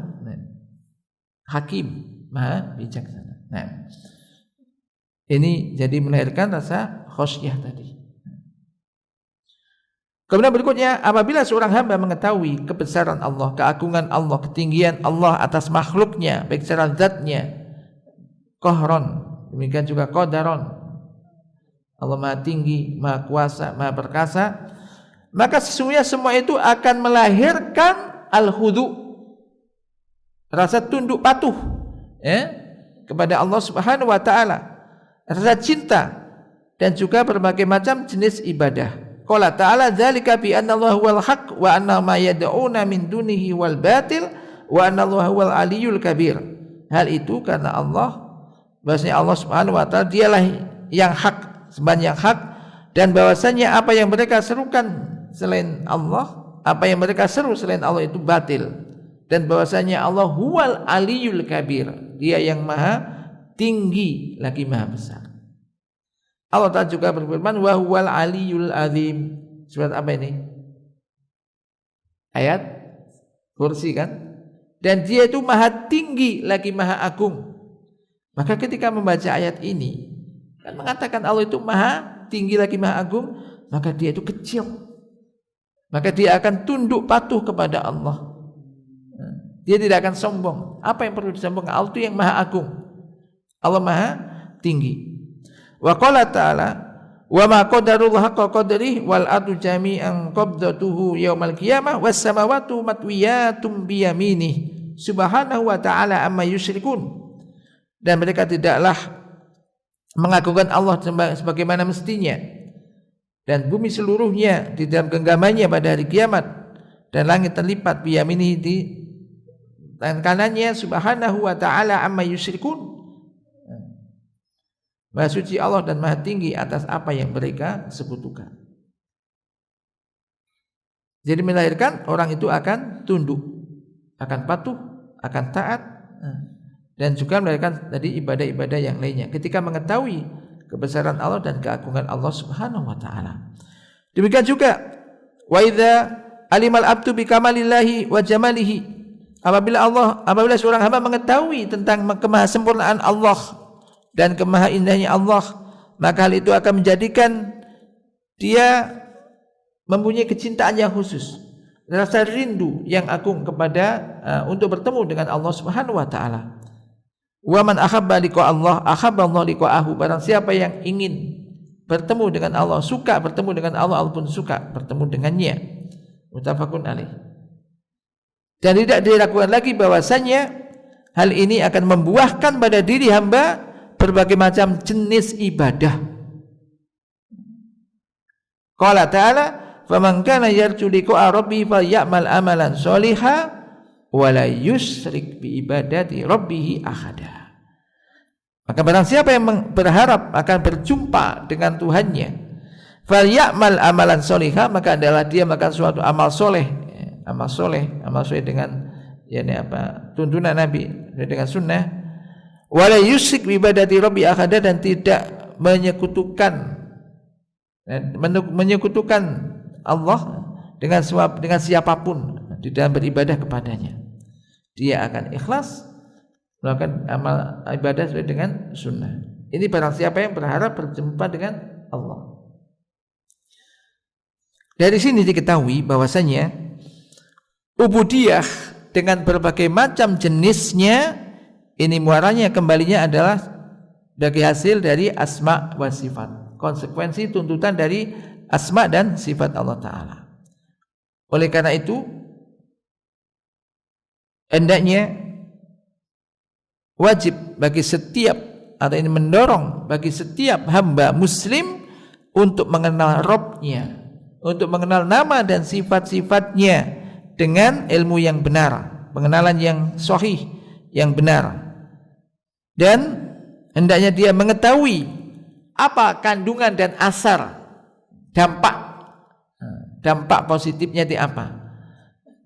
Hakim, maha bijaksana. Nah, ini jadi melahirkan rasa khosyah tadi. Kemudian berikutnya, apabila seorang hamba mengetahui kebesaran Allah, keagungan Allah, ketinggian Allah atas makhluknya, baik secara zatnya, qahron, demikian juga qadaron, Allah maha tinggi, maha kuasa, maha perkasa, maka sesungguhnya semua itu akan melahirkan al-khudu', rasa tunduk patuh kepada Allah Subhanahu wa taala, rasa cinta, dan juga berbagai macam jenis ibadah. Qala ta'ala dzalika bi anna Allah huwal haq wa anna ma yad'una min dunihi wal batil wa anna Allah huwal aliyyul kabir. Hal itu karena Allah, bahwasanya Allah Subhanahu wa taala dialah yang hak, sembahan yang hak, dan bahwasanya apa yang mereka serukan selain Allah, apa yang mereka seru selain Allah itu batil, dan bahwasanya Allah huwal aliyyul kabir, dia yang maha tinggi lagi maha besar. Allah Ta'ala juga berfirman, wa huwal aliyul azim. Surat apa ini? Ayat Kursi kan? Dan dia itu maha tinggi lagi maha agung. Maka ketika membaca ayat ini, kan mengatakan Allah itu maha tinggi lagi maha agung, maka dia itu kecil. Maka dia akan tunduk patuh kepada Allah. Dia tidak akan sombong. Apa yang perlu disombongkan? Allah itu yang maha agung, Allah maha tinggi. Wa qala ta'ala, wa ma qadarullah haqqa qadrihi wal ardu jami'an qabdatuhu yaumal qiyamah was samawati matwiyatum bi yaminih subhanahu wa ta'ala amma yusyrikun. Dan mereka tidaklah mengagungkan Allah sebagaimana mestinya, dan bumi seluruhnya di dalam genggamannya pada hari kiamat, dan langit terlipat bi yaminih di tangan kanannya, subhanahu wa ta'ala amma yusyrikun. Maha suci Allah dan maha tinggi atas apa yang mereka sekutukan. Jadi melahirkan orang itu akan tunduk, akan patuh, akan taat, dan juga melahirkan tadi ibadah-ibadah yang lainnya ketika mengetahui kebesaran Allah dan keagungan Allah Subhanahu wa taala. Demikian juga wa idza alimal abdu bi kamalillahi wa jamalihi. Apabila seorang hamba mengetahui tentang kemahasempurnaan Allah dan kemaha indahnya Allah, maka hal itu akan menjadikan dia mempunyai kecintaan yang khusus, rasa rindu yang agung kepada untuk bertemu dengan Allah Subhanahu wa taala. Wa man ahabba liqa Allah ahabba Allah liqa'ahu. Barang siapa yang ingin bertemu dengan Allah, suka bertemu dengan Allah, Allah pun suka bertemu dengannya. Muttafaqun alaih. Dan tidak diragukan lagi bahwasanya hal ini akan membuahkan pada diri hamba berbagai macam jenis ibadah. Qala ta'ala, faman kana yarju liqa'a rabbih falyamal amalan sholihan wa la yusyrik bi ibadati rabbih ahada. Maka barang siapa yang berharap akan berjumpa dengan Tuhannya, falyamal amalan solihah, maka adalah dia melakukan suatu amal soleh dengan tuntunan Nabi, dengan sunnah. Wala yusyrik bi ibadati rabbi ahada, dan tidak menyekutukan Allah dengan siapapun di dalam beribadah kepadanya. Dia akan ikhlas melakukan amal ibadah sesuai dengan sunnah. Ini barang siapa yang berharap berjumpa dengan Allah. Dari sini diketahui bahwasanya ubudiyah dengan berbagai macam jenisnya ini muaranya kembalinya adalah sebagai hasil dari asma wa sifat, konsekuensi tuntutan dari asma dan sifat Allah Ta'ala. Oleh karena itu hendaknya wajib bagi setiap, atau ini mendorong bagi setiap hamba muslim untuk mengenal Rabb-nya, untuk mengenal nama dan sifat-sifatnya dengan ilmu yang benar, pengenalan yang sahih, yang benar. Dan hendaknya dia mengetahui apa kandungan dan asar, dampak positifnya di apa,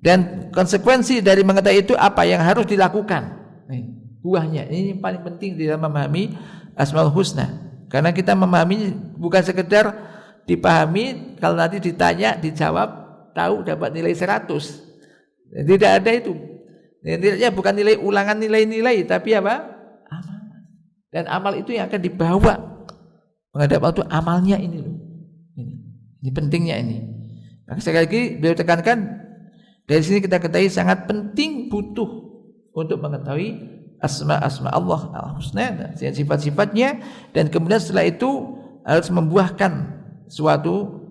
dan konsekuensi dari mengetahui itu apa yang harus dilakukan. Buahnya ini paling penting di dalam memahami Asmaul Husna, karena kita memahami bukan sekedar dipahami, kalau nanti ditanya dijawab tahu dapat nilai 100. Tidak ada itu. Nilainya bukan nilai ulangan nilai-nilai, tapi apa? Amal. Dan amal itu yang akan dibawa menghadap Allah itu amalnya ini loh. Ini pentingnya ini. Maka sekali lagi beliau tekankan, dari sini kita ketahui sangat penting, butuh untuk mengetahui asma Allah al-husna dan sifat-sifatnya, dan kemudian setelah itu harus membuahkan suatu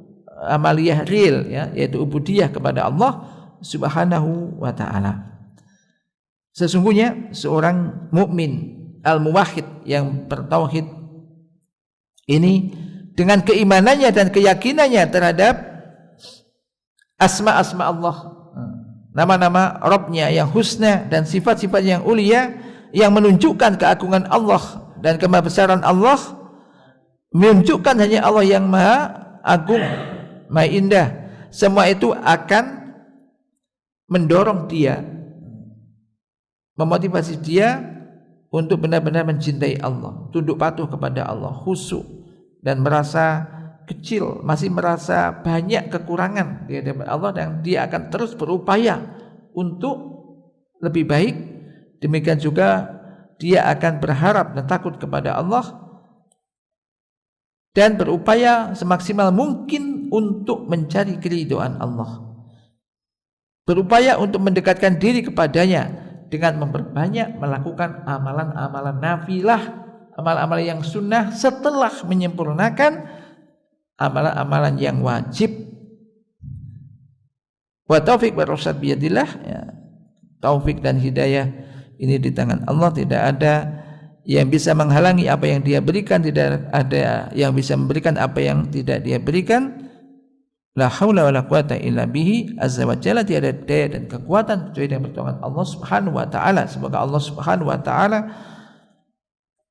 amaliyah real, ya, yaitu ubudiyah kepada Allah Subhanahu wa ta'ala. Sesungguhnya seorang mukmin al-muwahhid yang bertauhid ini dengan keimanannya dan keyakinannya terhadap asma Allah, nama-nama Rabb-nya yang husna dan sifat-sifat yang ulia yang menunjukkan keagungan Allah dan kemahabesaran Allah, menunjukkan hanya Allah yang maha agung, maha indah. Semua itu akan mendorong dia, memotivasi dia untuk benar-benar mencintai Allah, tunduk patuh kepada Allah, khusyuk, dan merasa kecil, masih merasa banyak kekurangan di hadapan Allah, dan dia akan terus berupaya untuk lebih baik. Demikian juga dia akan berharap dan takut kepada Allah dan berupaya semaksimal mungkin untuk mencari keridhaan Allah, berupaya untuk mendekatkan diri kepadanya dengan memperbanyak melakukan amalan-amalan nafilah, amalan-amalan yang sunnah setelah menyempurnakan amalan-amalan yang wajib. Wa taufik wa rasyad biyadillah, ya. Taufik dan hidayah ini di tangan Allah. Tidak ada yang bisa menghalangi apa yang Dia berikan, tidak ada yang bisa memberikan apa yang tidak Dia berikan. La haula wala quwata illa bihi azza wa jalla, tiada daya dan kekuatan kecuali dengan pertolongan Allah Subhanahu wa taala. Semoga Allah Subhanahu wa taala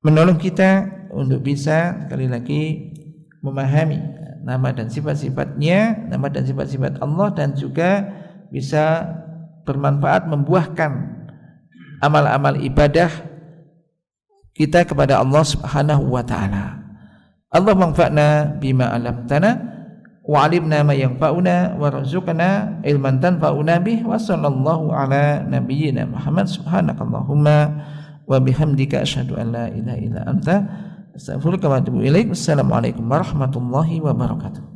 menolong kita untuk bisa sekali lagi memahami nama dan sifat-sifatnya, nama dan sifat-sifat Allah, dan juga bisa bermanfaat, membuahkan amal-amal ibadah kita kepada Allah Subhanahu wa taala. Allahumma anfa'na bima 'allamtana wa 'allimna ma yanfa'una warzuqna ilman tanfa'una bih, wa sallallahu ala nabiyyina Muhammad. Subhanakallahumma wa bihamdika asyhadu an la ilaha illa anta astaghfiruka wa atubu ilaik. Wassalamualaikum warahmatullahi wabarakatuh.